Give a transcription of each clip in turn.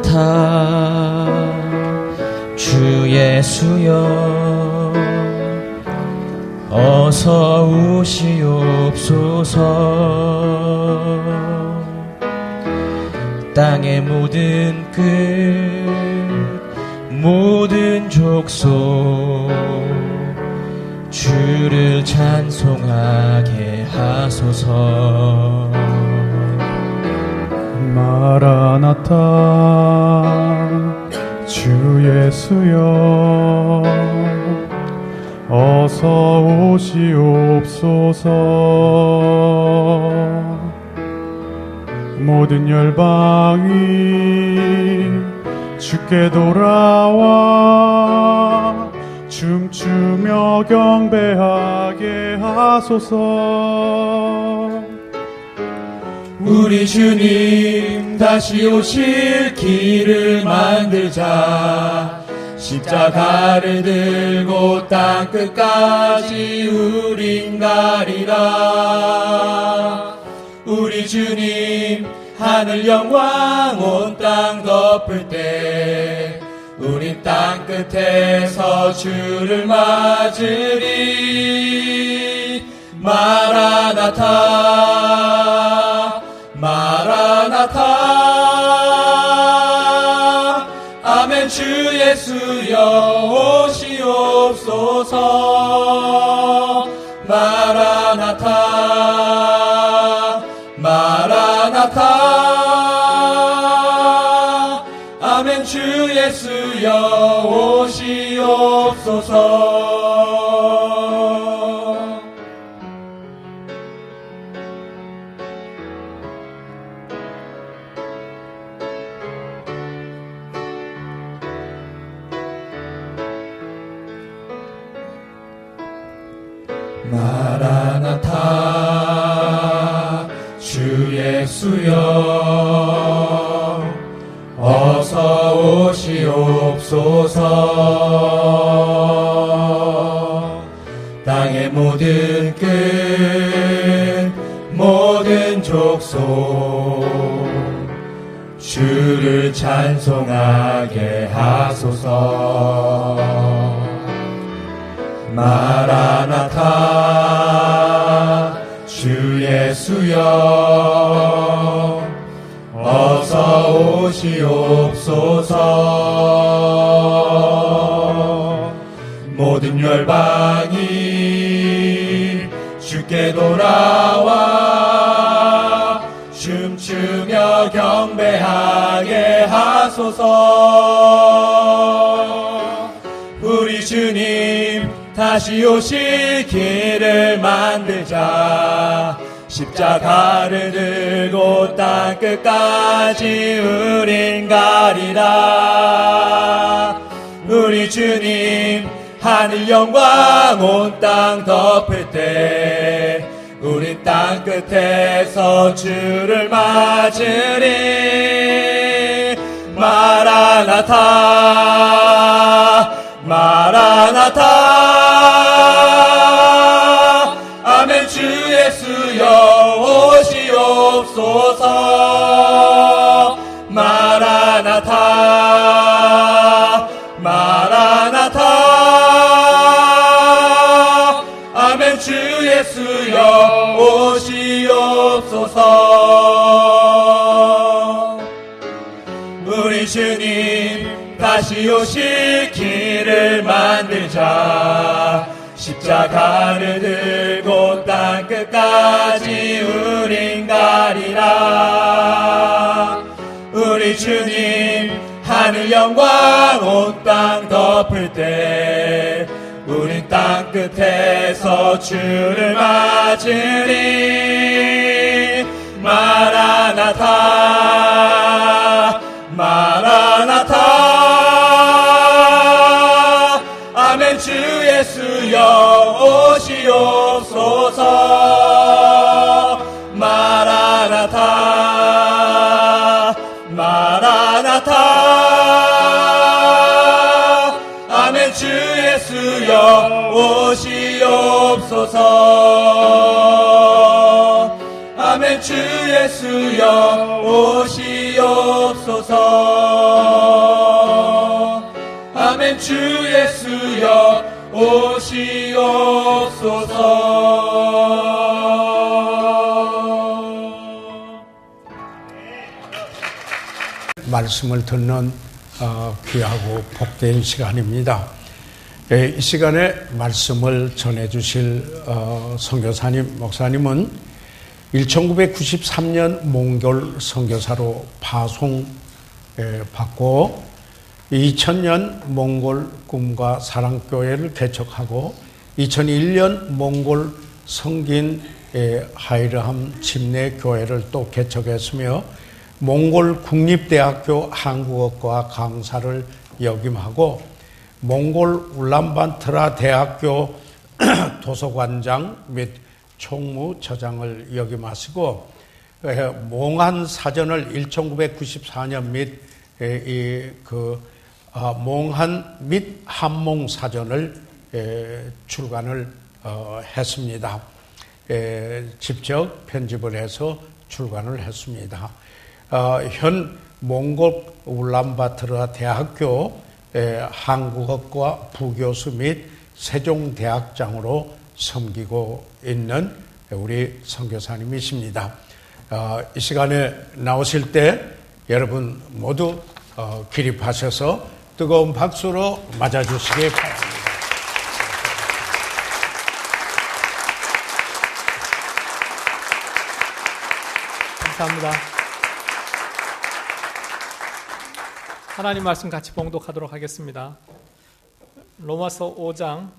마라나타 주 예수여 어서 오시옵소서. 땅의 모든 끝 모든 족속 주를 찬송하게 하소서. 마라나타 주 예수여 어서 오시옵소서. 모든 열방이 주께 돌아와 춤추며 경배하게 하소서. 우리 주님 다시 오실 길을 만들자. 십자가를 들고 땅끝까지 우린 가리라. 우리 주님 하늘 영광 온 땅 덮을 때 우린 땅끝에서 주를 맞으리. 마라나타 마라나타 아멘. 주 예수여 오시옵소서. 마라나타 마라나타 아멘. 주 예수여 오시옵소서. 마라나타 주 예수여 어서 오시옵소서. 땅의 모든 끝 모든 족속 주를 찬송하게 하소서. 마라나타 주 예수여 어서 오시옵소서. 모든 열방이 주께 돌아와 춤추며 경배하게 하소서. 우리 주님 다시 오실 길을 만들자. 십자가를 들고 땅끝까지 우린 가리라. 우리 주님 하늘 영광 온 땅 덮을 때 우린 땅끝에서 주를 맞으리. 마라나타 마라나타 아멘. 주 예수여 오시옵소서. 마라나타 마라나타 아멘. 주 예수여 오시옵소서. 우리 주님 다시 오실 길을 만들자. 십자가를 들고 땅끝까지 우린 가리라. 우리 주님 하늘 영광 온 땅 덮을 때 우린 땅끝에서 주를 맞으리. 마라나타 마라나타 아멘. 주 예수여 오시옵소서. 마라나타 아멘. 주 예수여 오시옵소서. 아멘. 주 예수여 오시옵소서. 아멘. 주 예수여 오시옵소서. 말씀을 듣는 귀하고 복된 시간입니다. 이 시간에 말씀을 전해주실 선교사님, 목사님은 1993년 몽골 선교사로 파송받고 2000년 몽골 꿈과 사랑교회를 개척하고 2001년 몽골 성긴 하이르함 침례교회를 또 개척했으며 몽골 국립대학교 한국어과 강사를 역임하고 몽골 울란바토르 대학교 도서관장 및 총무처장을 역임하시고 몽한 사전을 1994년 및 몽한 및 한몽 사전을 출간을 했습니다. 직접 편집을 해서 출간을 했습니다. 현 몽골 울란바토르 대학교 한국어과 부교수 및 세종대학장으로 섬기고 있는 우리 선교사님이십니다. 이 시간에 나오실 때 여러분 모두 기립하셔서 뜨거운 박수로 맞아주시기 바랍니다. 감사합니다. 하나님 말씀 같이 봉독하도록 하겠습니다. 로마서 5장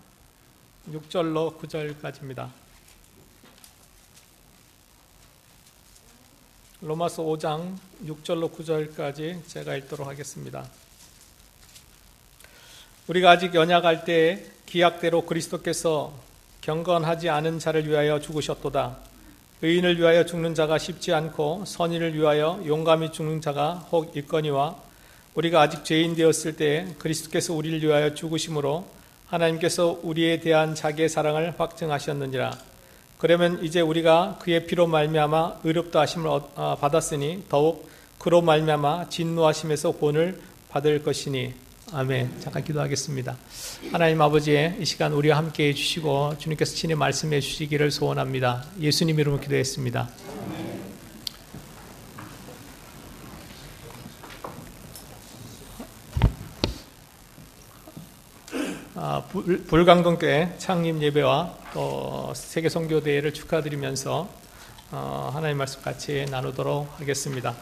6절로 9절까지입니다. 로마서 5장 6절로 9절까지 제가 읽도록 하겠습니다. 우리가 아직 연약할 때에 기약대로 그리스도께서 경건하지 않은 자를 위하여 죽으셨도다. 의인을 위하여 죽는 자가 쉽지 않고 선인을 위하여 용감히 죽는 자가 혹 있거니와 우리가 아직 죄인 되었을 때에 그리스도께서 우리를 위하여 죽으심으로 하나님께서 우리에 대한 자기의 사랑을 확증하셨느니라. 그러면 이제 우리가 그의 피로 말미암아 의롭다 하심을 받았으니 더욱 그로 말미암아 진노하심에서 본을 받을 것이니. 아멘. 잠깐 기도하겠습니다. 하나님 아버지의 이 시간 우리와 함께해 주시고 주님께서 친히 말씀해 주시기를 소원합니다. 예수님 이름으로 기도했습니다. 불광동교회 창립 예배와 또 세계선교대회를 축하드리면서 하나님 말씀 같이 나누도록 하겠습니다.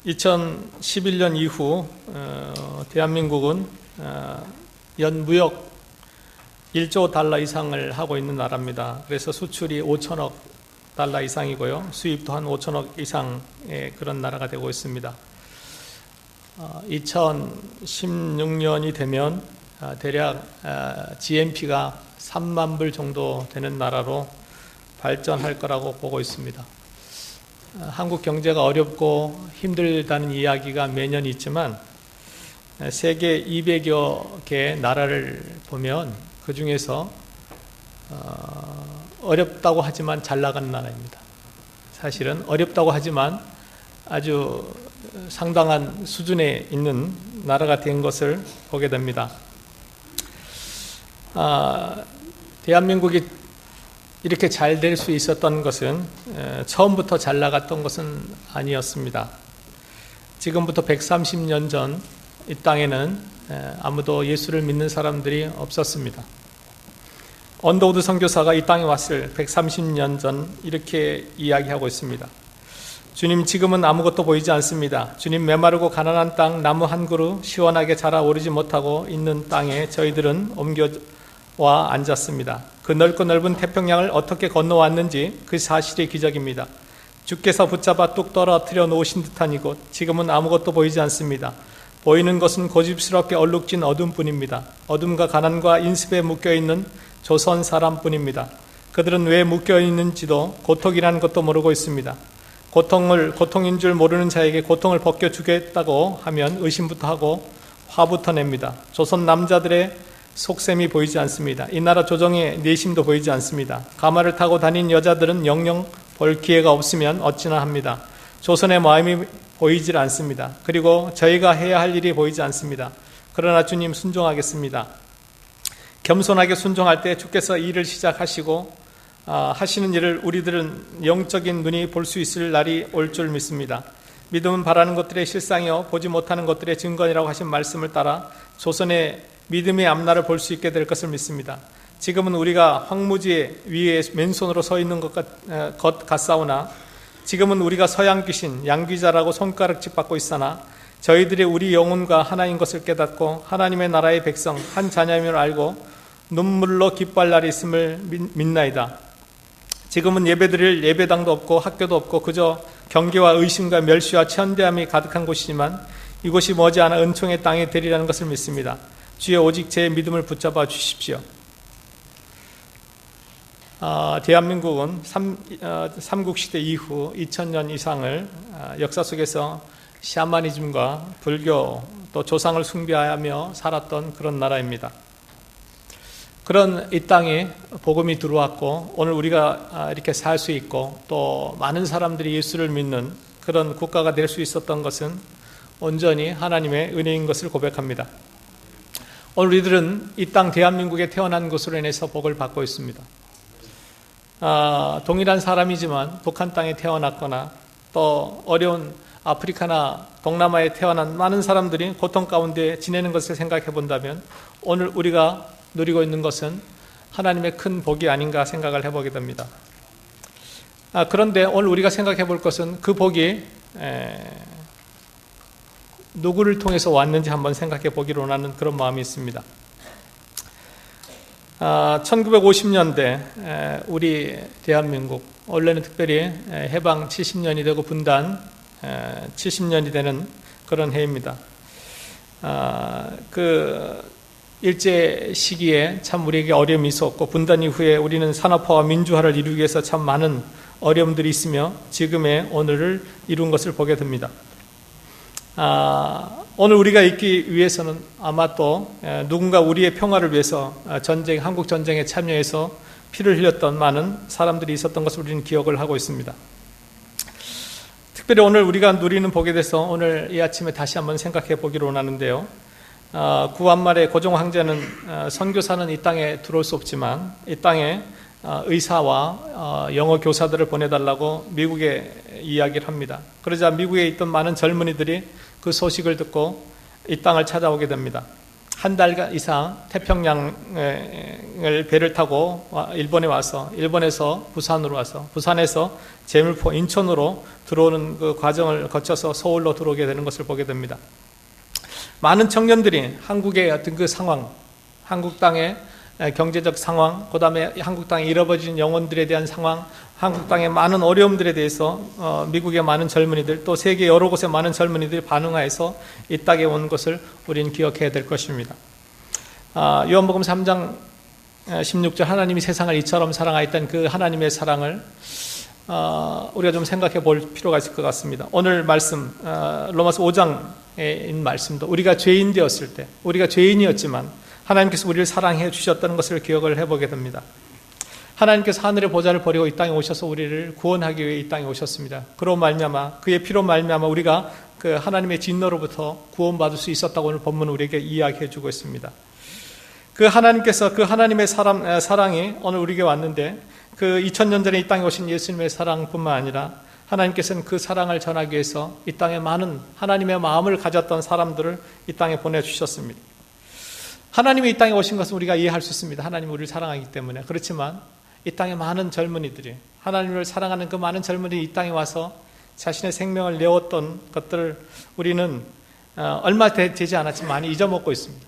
2011년 이후 대한민국은 연 무역 1조 달러 이상을 하고 있는 나라입니다. 그래서 수출이 5천억 달러 이상이고요. 수입도 한 5천억 이상의 그런 나라가 되고 있습니다. 2016년이 되면 대략 GNP가 3만 불 정도 되는 나라로 발전할 거라고 보고 있습니다. 한국 경제가 어렵고 힘들다는 이야기가 매년 있지만 세계 200여 개의 나라를 보면 그 중에서 어렵다고 하지만 잘 나가는 나라입니다. 사실은 어렵다고 하지만 아주 상당한 수준에 있는 나라가 된 것을 보게 됩니다. 대한민국이 이렇게 잘 될 수 있었던 것은 처음부터 잘 나갔던 것은 아니었습니다. 지금부터 130년 전 이 땅에는 아무도 예수를 믿는 사람들이 없었습니다. 언더우드 선교사가 이 땅에 왔을 130년 전 이렇게 이야기하고 있습니다. 주님, 지금은 아무것도 보이지 않습니다. 주님, 메마르고 가난한 땅, 나무 한 그루 시원하게 자라오르지 못하고 있는 땅에 저희들은 옮겨와 앉았습니다. 그 넓고 넓은 태평양을 어떻게 건너왔는지 그 사실이 기적입니다. 주께서 붙잡아 뚝 떨어뜨려 놓으신 듯한 이곳, 지금은 아무것도 보이지 않습니다. 보이는 것은 고집스럽게 얼룩진 어둠뿐입니다. 어둠과 가난과 인습에 묶여있는 조선 사람뿐입니다. 그들은 왜 묶여있는지도 고통이라는 것도 모르고 있습니다. 고통인 줄 모르는 자에게 고통을 벗겨주겠다고 하면 의심부터 하고 화부터 냅니다. 조선 남자들의 속셈이 보이지 않습니다. 이 나라 조정의 내심도 보이지 않습니다. 가마를 타고 다닌 여자들은 영영 볼 기회가 없으면 어찌나 합니다. 조선의 마음이 보이질 않습니다. 그리고 저희가 해야 할 일이 보이지 않습니다. 그러나 주님 순종하겠습니다. 겸손하게 순종할 때 주께서 일을 시작하시고 하시는 일을 우리들은 영적인 눈이 볼 수 있을 날이 올 줄 믿습니다. 믿음은 바라는 것들의 실상이요 보지 못하는 것들의 증거이라고 하신 말씀을 따라 조선의 믿음의 앞날을 볼 수 있게 될 것을 믿습니다. 지금은 우리가 황무지 위에 맨손으로 서 있는 것 같사오나 지금은 우리가 서양 귀신, 양귀자라고 손가락질 받고 있으나 저희들이 우리 영혼과 하나인 것을 깨닫고 하나님의 나라의 백성 한 자녀임을 알고 눈물로 기뻐할 날이 있음을 믿나이다. 지금은 예배드릴 예배당도 없고 학교도 없고 그저 경계와 의심과 멸시와 천대함이 가득한 곳이지만 이곳이 머지않아 은총의 땅이 되리라는 것을 믿습니다. 주여 오직 제 믿음을 붙잡아 주십시오. 대한민국은 삼국시대 이후 2000년 이상을 역사 속에서 샤머니즘과 불교 또 조상을 숭배하며 살았던 그런 나라입니다. 그런 이 땅에 복음이 들어왔고 오늘 우리가 이렇게 살 수 있고 또 많은 사람들이 예수를 믿는 그런 국가가 될 수 있었던 것은 온전히 하나님의 은혜인 것을 고백합니다. 오늘 우리들은 이 땅 대한민국에 태어난 것으로 인해서 복을 받고 있습니다. 동일한 사람이지만 북한 땅에 태어났거나 또 어려운 아프리카나 동남아에 태어난 많은 사람들이 고통 가운데 지내는 것을 생각해 본다면 오늘 우리가 누리고 있는 것은 하나님의 큰 복이 아닌가 생각을 해보게 됩니다. 그런데 오늘 우리가 생각해 볼 것은 그 복이 누구를 통해서 왔는지 한번 생각해 보기로 하는 그런 마음이 있습니다. 1950년대 우리 대한민국 원래는 특별히 해방 70년이 되고 분단 70년이 되는 그런 해입니다. 그 일제 시기에 참 우리에게 어려움이 있었고 분단 이후에 우리는 산업화와 민주화를 이루기 위해서 참 많은 어려움들이 있으며 지금의 오늘을 이룬 것을 보게 됩니다. 오늘 우리가 있기 위해서는 아마 또 누군가 우리의 평화를 위해서 한국 전쟁에 참여해서 피를 흘렸던 많은 사람들이 있었던 것을 우리는 기억을 하고 있습니다. 특별히 오늘 우리가 누리는 복에 대해서 오늘 이 아침에 다시 한번 생각해 보기로 원하는데요. 구한말의 고종 황제는 선교사는 이 땅에 들어올 수 없지만 이 땅에 의사와 영어 교사들을 보내달라고 미국에 이야기를 합니다. 그러자 미국에 있던 많은 젊은이들이 그 소식을 듣고 이 땅을 찾아오게 됩니다. 한 달 이상 태평양을 배를 타고 일본에 와서 일본에서 부산으로 와서 부산에서 제물포 인천으로 들어오는 그 과정을 거쳐서 서울로 들어오게 되는 것을 보게 됩니다. 많은 청년들이 한국의 어떤 그 상황, 한국 땅의 경제적 상황, 그 다음에 한국 땅에 잃어버진 영혼들에 대한 상황, 한국 땅의 많은 어려움들에 대해서 미국의 많은 젊은이들 또 세계 여러 곳의 많은 젊은이들이 반응하여서 이 땅에 온 것을 우리는 기억해야 될 것입니다. 요한복음 3장 16절 하나님이 세상을 이처럼 사랑하였던 그 하나님의 사랑을 우리가 좀 생각해 볼 필요가 있을 것 같습니다. 오늘 말씀 로마서 5장의 말씀도 우리가 죄인 되었을 때 우리가 죄인이었지만 하나님께서 우리를 사랑해 주셨다는 것을 기억을 해보게 됩니다. 하나님께서 하늘의 보좌를 버리고 이 땅에 오셔서 우리를 구원하기 위해 이 땅에 오셨습니다. 그로 말미암아 그의 피로 말미암아 우리가 그 하나님의 진노로부터 구원받을 수 있었다고 오늘 본문은 우리에게 이야기해 주고 있습니다. 그 하나님께서 그 하나님의 사랑이 오늘 우리에게 왔는데 그 2000년 전에 이 땅에 오신 예수님의 사랑뿐만 아니라 하나님께서는 그 사랑을 전하기 위해서 이 땅에 많은 하나님의 마음을 가졌던 사람들을 이 땅에 보내주셨습니다. 하나님이 이 땅에 오신 것은 우리가 이해할 수 있습니다. 하나님이 우리를 사랑하기 때문에. 그렇지만 이 땅에 많은 젊은이들이 하나님을 사랑하는 그 많은 젊은이들이 이 땅에 와서 자신의 생명을 내었던 것들을 우리는 얼마 되지 않았지만 많이 잊어먹고 있습니다.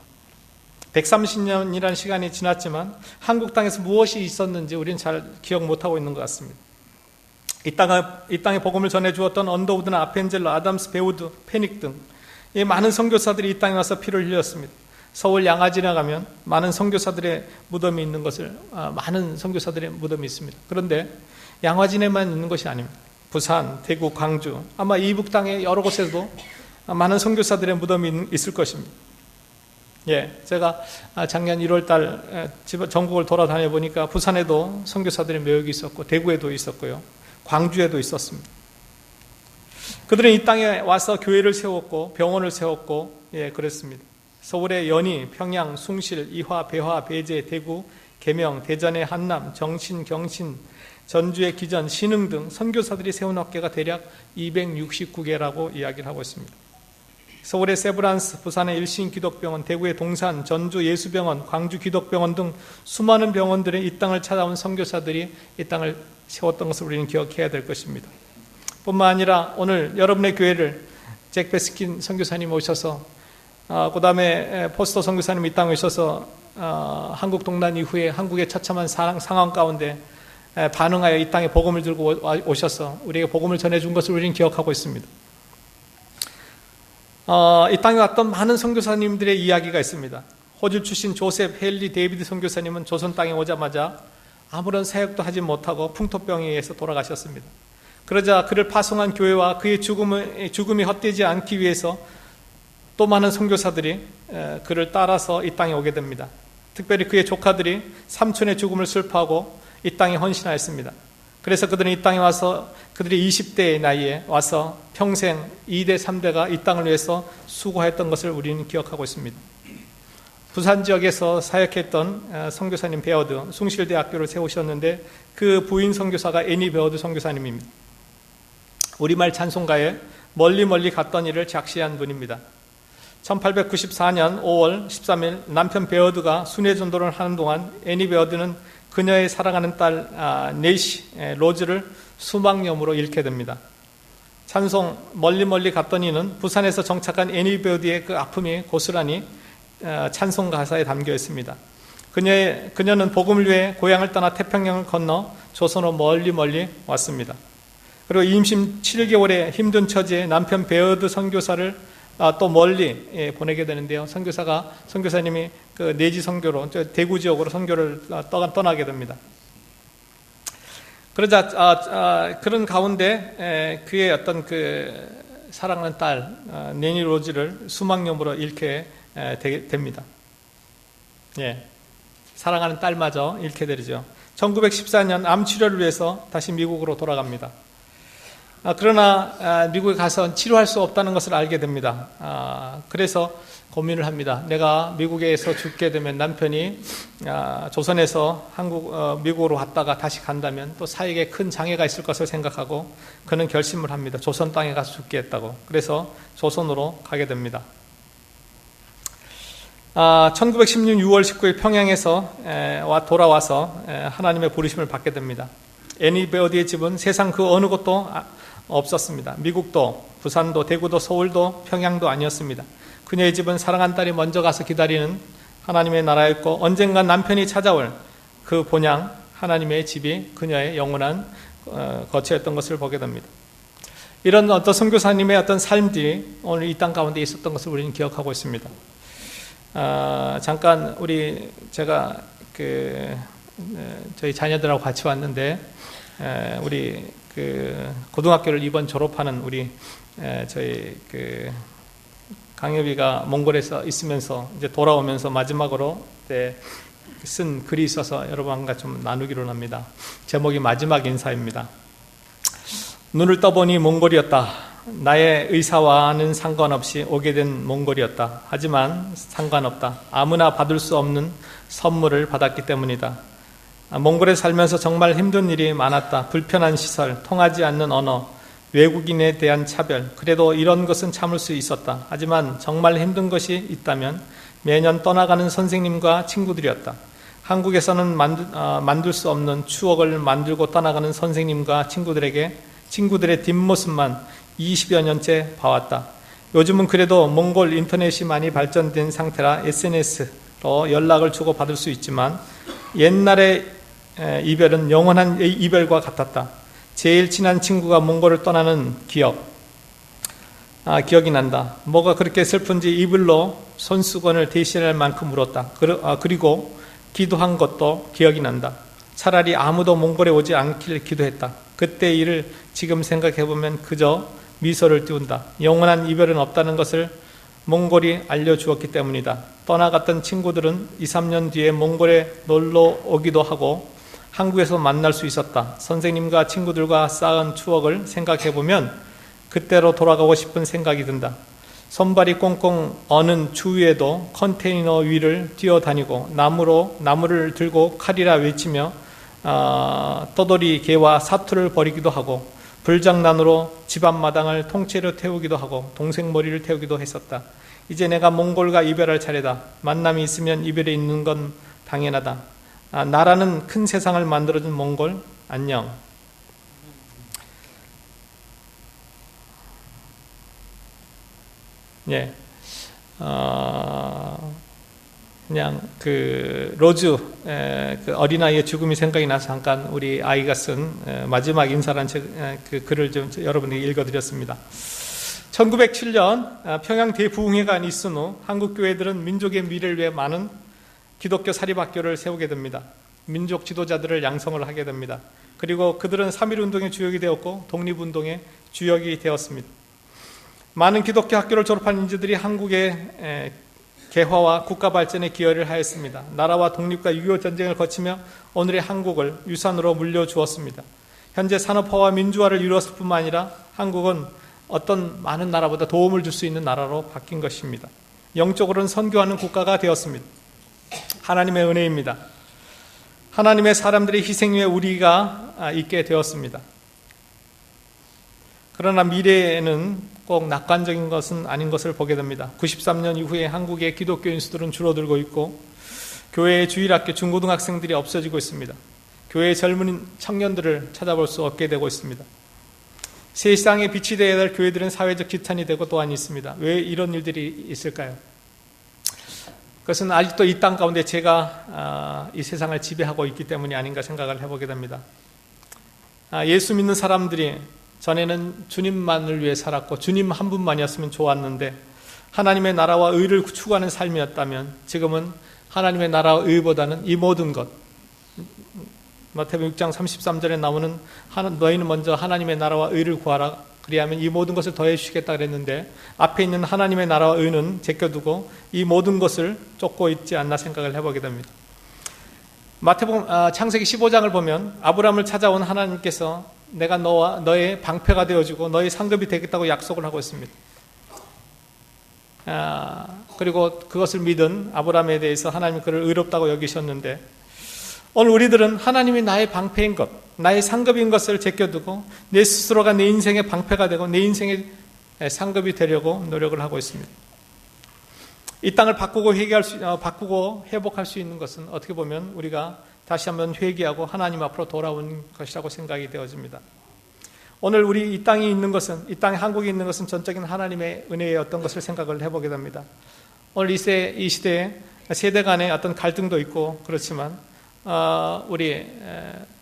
130년이라는 시간이 지났지만 한국 땅에서 무엇이 있었는지 우리는 잘 기억 못하고 있는 것 같습니다. 이 땅에 복음을 전해주었던 언더우드나 아펜젤러, 아담스, 베우드, 페닉 등 이 많은 선교사들이 이 땅에 와서 피를 흘렸습니다. 서울 양아지나 가면 많은 선교사들의 무덤이 있는 것을 많은 선교사들의 무덤이 있습니다. 그런데 양화진에만 있는 것이 아닙니다. 부산, 대구, 광주, 아마 이북 땅의 여러 곳에도 많은 선교사들의 무덤이 있을 것입니다. 예, 제가 작년 1월 달 전국을 돌아다녀 보니까 부산에도 선교사들의 묘역이 있었고, 대구에도 있었고요, 광주에도 있었습니다. 그들은 이 땅에 와서 교회를 세웠고, 병원을 세웠고, 예, 그랬습니다. 서울의 연희, 평양, 숭실, 이화, 배화, 배제, 대구, 계명, 대전의 한남, 정신, 경신, 전주의 기전, 신흥 등 선교사들이 세운 학교가 대략 269개라고 이야기를 하고 있습니다. 서울의 세브란스, 부산의 일신기독병원, 대구의 동산, 전주 예수병원, 광주 기독병원 등 수많은 병원들의 이 땅을 찾아온 선교사들이 이 땅을 세웠던 것을 우리는 기억해야 될 것입니다. 뿐만 아니라 오늘 여러분의 교회를 잭 베스킨 선교사님 오셔서, 그 다음에 포스터 선교사님 이 땅에 오셔서 한국 동란 이후에 한국의 처참한 상황 가운데 반응하여 이 땅에 복음을 들고 오셔서 우리에게 복음을 전해준 것을 우리는 기억하고 있습니다. 이 땅에 왔던 많은 선교사님들의 이야기가 있습니다. 호주 출신 조셉 헨리 데이비드 선교사님은 조선 땅에 오자마자 아무런 사역도 하지 못하고 풍토병에 의해서 돌아가셨습니다. 그러자 그를 파송한 교회와 그의 죽음이 헛되지 않기 위해서 또 많은 선교사들이 그를 따라서 이 땅에 오게 됩니다. 특별히 그의 조카들이 삼촌의 죽음을 슬퍼하고 이 땅에 헌신하였습니다. 그래서 그들은 이 땅에 와서 그들이 20대의 나이에 와서 평생 2대 3대가 이 땅을 위해서 수고했던 것을 우리는 기억하고 있습니다. 부산 지역에서 사역했던 선교사님 베어드, 숭실대학교를 세우셨는데 그 부인 선교사가 애니 베어드 선교사님입니다. 우리말 찬송가에 멀리 멀리 갔던 일을 작시한 분입니다. 1894년 5월 13일 남편 베어드가 순회 전도를 하는 동안 애니 베어드는 그녀의 사랑하는 딸 네시 로즈를 수막염으로 잃게 됩니다. 찬송 멀리 멀리 갔던 이는 부산에서 정착한 애니 베어드의 그 아픔이 고스란히 찬송 가사에 담겨 있습니다. 그녀는 복음을 위해 고향을 떠나 태평양을 건너 조선으로 멀리 멀리 왔습니다. 그리고 임신 7개월의 힘든 처지에 남편 베어드 선교사를 또 멀리 보내게 되는데요. 선교사님이 그 내지 선교로 대구 지역으로 선교를 떠나게 됩니다. 그러자 그런 가운데 그의 어떤 그 사랑하는 딸 네니 로즈를 수막염으로 잃게 됩니다. 예, 사랑하는 딸마저 잃게 되죠. 1914년 암 치료를 위해서 다시 미국으로 돌아갑니다. 그러나 미국에 가서 치료할 수 없다는 것을 알게 됩니다. 그래서 고민을 합니다. 내가 미국에서 죽게 되면 남편이 조선에서 미국으로 왔다가 다시 간다면 또 사역에 큰 장애가 있을 것을 생각하고 그는 결심을 합니다. 조선 땅에 가서 죽겠다고. 그래서 조선으로 가게 됩니다. 1916년 6월 19일 평양에서 돌아와서 하나님의 부르심을 받게 됩니다. 애니 베어드의 집은 세상 그 어느 곳도 없었습니다. 미국도, 부산도, 대구도, 서울도, 평양도 아니었습니다. 그녀의 집은 사랑한 딸이 먼저 가서 기다리는 하나님의 나라였고 언젠간 남편이 찾아올 그 본향 하나님의 집이 그녀의 영원한 거처였던 것을 보게 됩니다. 이런 어떤 선교사님의 어떤 삶들이 오늘 이 땅 가운데 있었던 것을 우리는 기억하고 있습니다. 잠깐 제가 저희 자녀들하고 같이 왔는데 우리 고등학교를 이번 졸업하는 저희 강엽이가 몽골에서 있으면서 이제 돌아오면서 마지막으로 쓴 글이 있어서 여러분과 좀 나누기로 합니다. 제목이 마지막 인사입니다. 눈을 떠보니 몽골이었다. 나의 의사와는 상관없이 오게 된 몽골이었다. 하지만 상관없다. 아무나 받을 수 없는 선물을 받았기 때문이다. 몽골에 살면서 정말 힘든 일이 많았다. 불편한 시설, 통하지 않는 언어, 외국인에 대한 차별. 그래도 이런 것은 참을 수 있었다. 하지만 정말 힘든 것이 있다면 매년 떠나가는 선생님과 친구들이었다. 한국에서는 만들 수 없는 추억을 만들고 떠나가는 선생님과 친구들의 뒷모습만 20여 년째 봐왔다. 요즘은 그래도 몽골 인터넷이 많이 발전된 상태라 SNS로 연락을 주고받을 수 있지만 옛날의 이별은 영원한 이별과 같았다. 제일 친한 친구가 몽골을 떠나는 기억이 난다. 뭐가 그렇게 슬픈지 이불로 손수건을 대신할 만큼 울었다. 그리고 기도한 것도 기억이 난다. 차라리 아무도 몽골에 오지 않길 기도했다. 그때 일을 지금 생각해보면 그저 미소를 띄운다. 영원한 이별은 없다는 것을 몽골이 알려주었기 때문이다. 떠나갔던 친구들은 2, 3년 뒤에 몽골에 놀러 오기도 하고 한국에서 만날 수 있었다. 선생님과 친구들과 쌓은 추억을 생각해보면 그때로 돌아가고 싶은 생각이 든다. 손발이 꽁꽁 어는 추위에도 컨테이너 위를 뛰어다니고 나무를 들고 칼이라 외치며 떠돌이 개와 사투를 벌이기도 하고 불장난으로 집 앞마당을 통째로 태우기도 하고 동생 머리를 태우기도 했었다. 이제 내가 몽골과 이별할 차례다. 만남이 있으면 이별이 있는 건 당연하다. 나라는 큰 세상을 만들어준 몽골 안녕. 예, 그냥 그 로즈 그 어린아이의 죽음이 생각이 나서 잠깐 우리 아이가 쓴 마지막 인사라는 그 글을 좀 여러분에게 읽어드렸습니다. 1907년 평양 대부흥회가 있은 후 한국 교회들은 민족의 미래를 위해 많은 기독교 사립학교를 세우게 됩니다. 민족 지도자들을 양성을 하게 됩니다. 그리고 그들은 3.1운동의 주역이 되었고 독립운동의 주역이 되었습니다. 많은 기독교 학교를 졸업한 인재들이 한국의 개화와 국가 발전에 기여를 하였습니다. 나라와 독립과 6.25 전쟁을 거치며 오늘의 한국을 유산으로 물려주었습니다. 현재 산업화와 민주화를 이루었을 뿐만 아니라 한국은 어떤 많은 나라보다 도움을 줄 수 있는 나라로 바뀐 것입니다. 영적으로는 선교하는 국가가 되었습니다. 하나님의 은혜입니다. 하나님의 사람들의 희생 위에 우리가 있게 되었습니다. 그러나 미래에는 꼭 낙관적인 것은 아닌 것을 보게 됩니다. 93년 이후에 한국의 기독교인 수들은 줄어들고 있고 교회의 주일학교 중고등학생들이 없어지고 있습니다. 교회의 젊은 청년들을 찾아볼 수 없게 되고 있습니다. 세상에 빛이 되어야 할 교회들은 사회적 지탄이 되고 또한 있습니다. 왜 이런 일들이 있을까요? 그것은 아직도 이 땅 가운데 제가 이 세상을 지배하고 있기 때문이 아닌가 생각을 해보게 됩니다. 예수 믿는 사람들이 전에는 주님만을 위해 살았고 주님 한 분만이었으면 좋았는데 하나님의 나라와 의를 추구하는 삶이었다면 지금은 하나님의 나라와 의보다는 이 모든 것, 마태복음 6장 33절에 나오는 너희는 먼저 하나님의 나라와 의를 구하라 그리하면 이 모든 것을 더해 주시겠다 그랬는데 앞에 있는 하나님의 나라와 의는 제껴두고 이 모든 것을 쫓고 있지 않나 생각을 해보게 됩니다. 마태복음 창세기 15장을 보면 아브라함을 찾아온 하나님께서 내가 너와 너의 방패가 되어주고 너의 상급이 되겠다고 약속을 하고 있습니다. 그리고 그것을 믿은 아브라함에 대해서 하나님이 그를 의롭다고 여기셨는데 오늘 우리들은 하나님이 나의 방패인 것, 나의 상급인 것을 제껴두고 내 스스로가 내 인생의 방패가 되고 내 인생의 상급이 되려고 노력을 하고 있습니다. 이 땅을 바꾸고 회복할 수 있는 것은 어떻게 보면 우리가 다시 한번 회개하고 하나님 앞으로 돌아온 것이라고 생각이 되어집니다. 오늘 우리 이 땅에 있는 것은, 이 땅에 한국에 있는 것은 전적인 하나님의 은혜의 어떤 것을 생각을 해보게 됩니다. 오늘 이 시대에 세대 간의 어떤 갈등도 있고 그렇지만 우리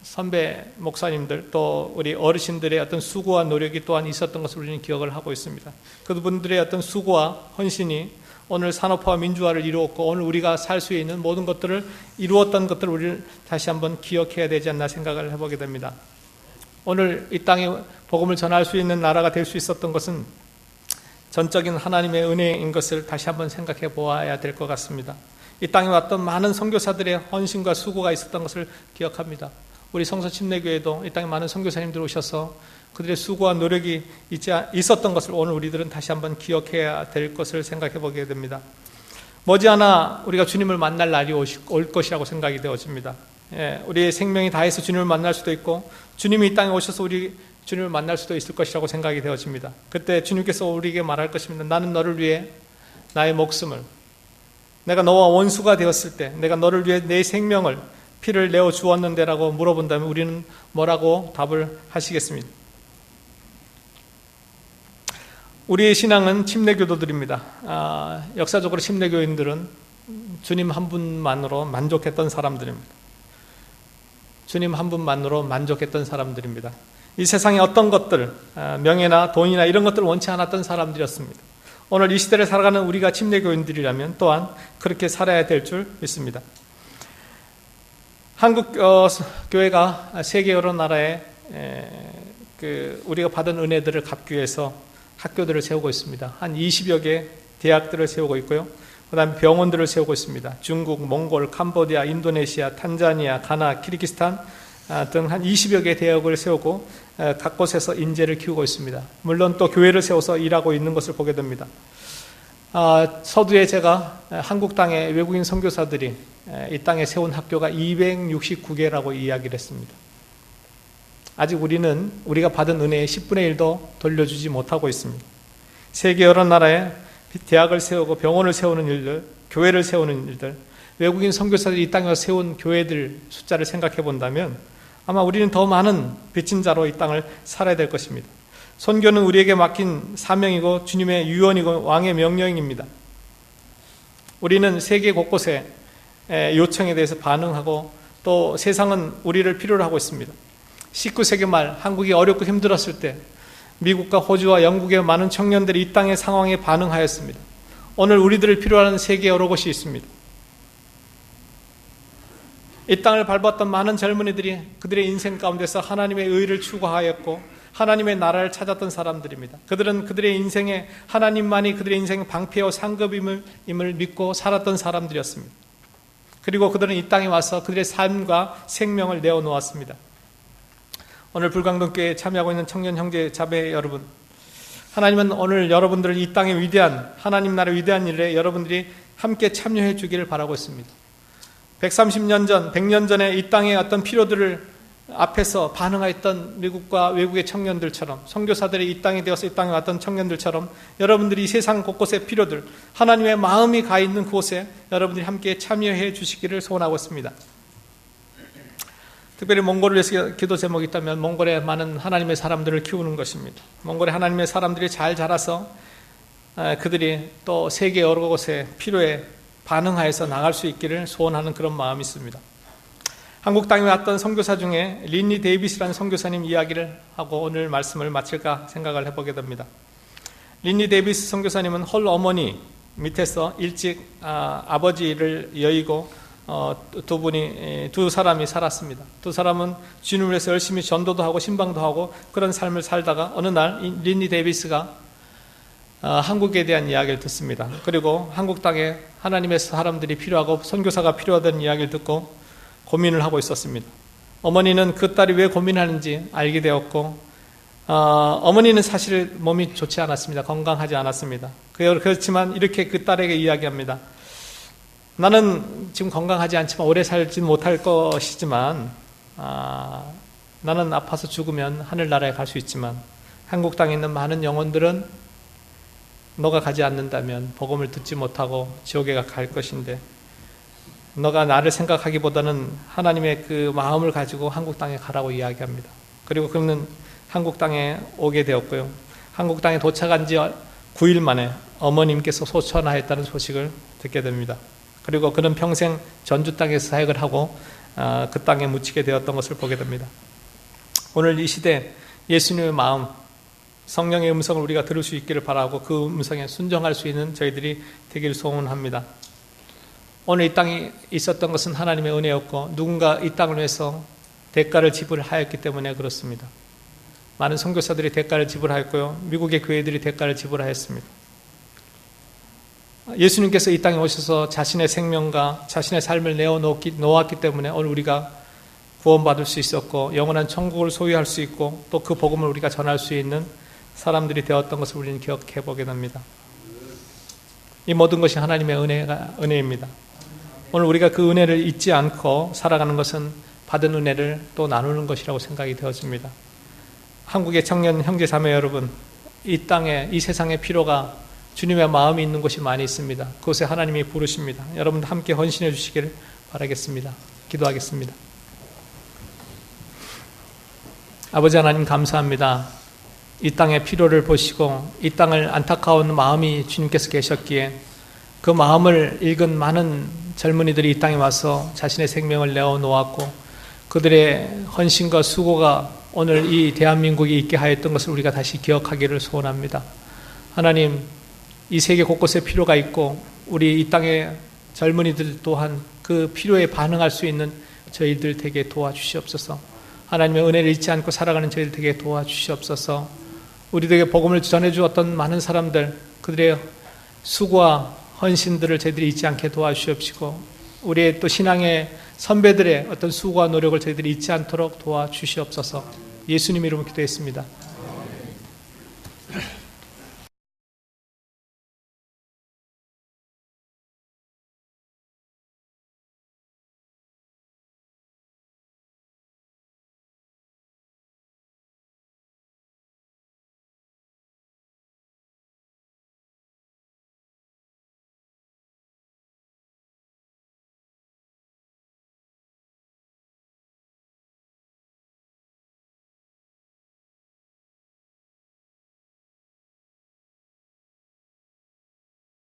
선배 목사님들 또 우리 어르신들의 어떤 수고와 노력이 또한 있었던 것을 우리는 기억을 하고 있습니다. 그분들의 어떤 수고와 헌신이 오늘 산업화와 민주화를 이루었고 오늘 우리가 살 수 있는 모든 것들을 이루었던 것들을 우리를 다시 한번 기억해야 되지 않나 생각을 해보게 됩니다. 오늘 이 땅에 복음을 전할 수 있는 나라가 될 수 있었던 것은 전적인 하나님의 은혜인 것을 다시 한번 생각해 보아야 될 것 같습니다. 이 땅에 왔던 많은 선교사들의 헌신과 수고가 있었던 것을 기억합니다. 우리 성서 침례교회도 이 땅에 많은 선교사님들 오셔서 그들의 수고와 노력이 있었던 것을 오늘 우리들은 다시 한번 기억해야 될 것을 생각해 보게 됩니다. 머지않아 우리가 주님을 만날 날이 올 것이라고 생각이 되어집니다. 우리의 생명이 다해서 주님을 만날 수도 있고 주님이 이 땅에 오셔서 우리 주님을 만날 수도 있을 것이라고 생각이 되어집니다. 그때 주님께서 우리에게 말할 것입니다. 나는 너를 위해 나의 목숨을, 내가 너와 원수가 되었을 때 내가 너를 위해 내 생명을 피를 내어 주었는데 라고 물어본다면 우리는 뭐라고 답을 하시겠습니까? 우리의 신앙은 침례교도들입니다. 역사적으로 침례교인들은 주님 한 분만으로 만족했던 사람들입니다. 주님 한 분만으로 만족했던 사람들입니다. 이 세상의 어떤 것들, 명예나 돈이나 이런 것들을 원치 않았던 사람들이었습니다. 오늘 이 시대를 살아가는 우리가 침례교인들이라면 또한 그렇게 살아야 될 줄 믿습니다. 오늘 이 시대를 살아가는 우리가 침례교인들이라면 또한 그렇게 살아야 될 줄 믿습니다. 오늘 이 시대를 살아가는 우리가 침례교인들이라면 또한 그렇게 살아야 될 줄 믿습니다. 한국 교회가 세계 여러 나라에 우리가 받은 은혜들을 갚기 위해서 학교들을 세우고 있습니다. 한 20여 개 대학들을 세우고 있고요. 그 다음에 병원들을 세우고 있습니다. 중국, 몽골, 캄보디아, 인도네시아, 탄자니아, 가나, 키르기스탄 등 한 20여 개 대학을 세우고 각 곳에서 인재를 키우고 있습니다. 물론 또 교회를 세워서 일하고 있는 것을 보게 됩니다. 서두에 제가 한국 땅의 외국인 선교사들이 이 땅에 세운 학교가 269개라고 이야기를 했습니다. 아직 우리가 받은 은혜의 10분의 1도 돌려주지 못하고 있습니다. 세계 여러 나라에 대학을 세우고 병원을 세우는 일들, 교회를 세우는 일들, 외국인 선교사들이 이 땅에 세운 교회들 숫자를 생각해 본다면 아마 우리는 더 많은 빚진 자로 이 땅을 살아야 될 것입니다. 선교는 우리에게 맡긴 사명이고 주님의 유언이고 왕의 명령입니다. 우리는 세계 곳곳에 요청에 대해서 반응하고 또 세상은 우리를 필요로 하고 있습니다. 19세기 말 한국이 어렵고 힘들었을 때 미국과 호주와 영국의 많은 청년들이 이 땅의 상황에 반응하였습니다. 오늘 우리들을 필요로 하는 세계 여러 곳이 있습니다. 이 땅을 밟았던 많은 젊은이들이 그들의 인생 가운데서 하나님의 의를 추구하였고 하나님의 나라를 찾았던 사람들입니다. 그들은 그들의 인생에 하나님만이 그들의 인생의 방패와 상급임을 믿고 살았던 사람들이었습니다. 그리고 그들은 이 땅에 와서 그들의 삶과 생명을 내어놓았습니다. 오늘 불광동교회에 참여하고 있는 청년 형제 자매 여러분, 하나님은 오늘 여러분들을 이 땅의 위대한 하나님 나라의 위대한 일에 여러분들이 함께 참여해 주기를 바라고 있습니다. 130년 전, 100년 전에 이 땅의 어떤 필요들을 앞에서 반응하였던 미국과 외국의 청년들처럼, 선교사들이 이 땅에 되어서 이 땅에 왔던 청년들처럼 여러분들이 이 세상 곳곳의 필요들, 하나님의 마음이 가 있는 곳에 여러분들이 함께 참여해 주시기를 소원하고 있습니다. 특별히 몽골을 위해서 기도 제목이 있다면 몽골에 많은 하나님의 사람들을 키우는 것입니다. 몽골에 하나님의 사람들이 잘 자라서 그들이 또 세계 여러 곳의 필요에 반응하여서 나갈 수 있기를 소원하는 그런 마음이 있습니다. 한국 땅에 왔던 선교사 중에 린니 데이비스라는 선교사님 이야기를 하고 오늘 말씀을 마칠까 생각을 해보게 됩니다. 린니 데이비스 선교사님은 홀 어머니 밑에서 일찍 아버지를 여의고 두 사람이 살았습니다. 두 사람은 주님을 위해서 열심히 전도도 하고 신방도 하고 그런 삶을 살다가 어느 날 린니 데이비스가 한국에 대한 이야기를 듣습니다. 그리고 한국 땅에 하나님의 사람들이 필요하고 선교사가 필요하다는 이야기를 듣고 고민을 하고 있었습니다. 어머니는 그 딸이 왜 고민하는지 알게 되었고 어머니는 사실 몸이 좋지 않았습니다. 건강하지 않았습니다. 그렇지만 이렇게 그 딸에게 이야기합니다. 나는 지금 건강하지 않지만 오래 살지 못할 것이지만 나는 아파서 죽으면 하늘나라에 갈 수 있지만 한국 땅에 있는 많은 영혼들은 너가 가지 않는다면 복음을 듣지 못하고 지옥에 갈 것인데 너가 나를 생각하기보다는 하나님의 그 마음을 가지고 한국 땅에 가라고 이야기합니다. 그리고 그는 한국 땅에 오게 되었고요. 한국 땅에 도착한 지 9일 만에 어머님께서 소천하였다는 소식을 듣게 됩니다. 그리고 그는 평생 전주 땅에서 사역을 하고 그 땅에 묻히게 되었던 것을 보게 됩니다. 오늘 이 시대 예수님의 마음, 성령의 음성을 우리가 들을 수 있기를 바라고 그 음성에 순종할 수 있는 저희들이 되기를 소원합니다. 오늘 이 땅에 있었던 것은 하나님의 은혜였고 누군가 이 땅을 위해서 대가를 지불하였기 때문에 그렇습니다. 많은 선교사들이 대가를 지불하였고요. 미국의 교회들이 대가를 지불하였습니다. 예수님께서 이 땅에 오셔서 자신의 생명과 자신의 삶을 내어놓았기 때문에 오늘 우리가 구원받을 수 있었고 영원한 천국을 소유할 수 있고 또 그 복음을 우리가 전할 수 있는 사람들이 되었던 것을 우리는 기억해 보게 됩니다. 이 모든 것이 하나님의 은혜입니다. 오늘 우리가 그 은혜를 잊지 않고 살아가는 것은 받은 은혜를 또 나누는 것이라고 생각이 되어집니다. 한국의 청년 형제 자매 여러분, 이 땅에 이 세상의 필요가 주님의 마음이 있는 곳이 많이 있습니다. 그곳에 하나님이 부르십니다. 여러분도 함께 헌신해 주시기를 바라겠습니다. 기도하겠습니다. 아버지 하나님 감사합니다. 이 땅의 필요를 보시고 이 땅을 안타까운 마음이 주님께서 계셨기에 그 마음을 읽은 많은 젊은이들이 이 땅에 와서 자신의 생명을 내어놓았고 그들의 헌신과 수고가 오늘 이 대한민국이 있게 하였던 것을 우리가 다시 기억하기를 소원합니다. 하나님, 이 세계 곳곳에 필요가 있고 우리 이 땅의 젊은이들 또한 그 필요에 반응할 수 있는 저희들 되게 도와주시옵소서. 하나님의 은혜를 잊지 않고 살아가는 저희들 되게 도와주시옵소서. 우리들에게 복음을 전해주었던 많은 사람들, 그들의 수고와 헌신들을 저희들이 잊지 않게 도와주시옵시고, 우리의 또 신앙의 선배들의 어떤 수고와 노력을 저희들이 잊지 않도록 도와주시옵소서. 예수님 이름으로 기도했습니다.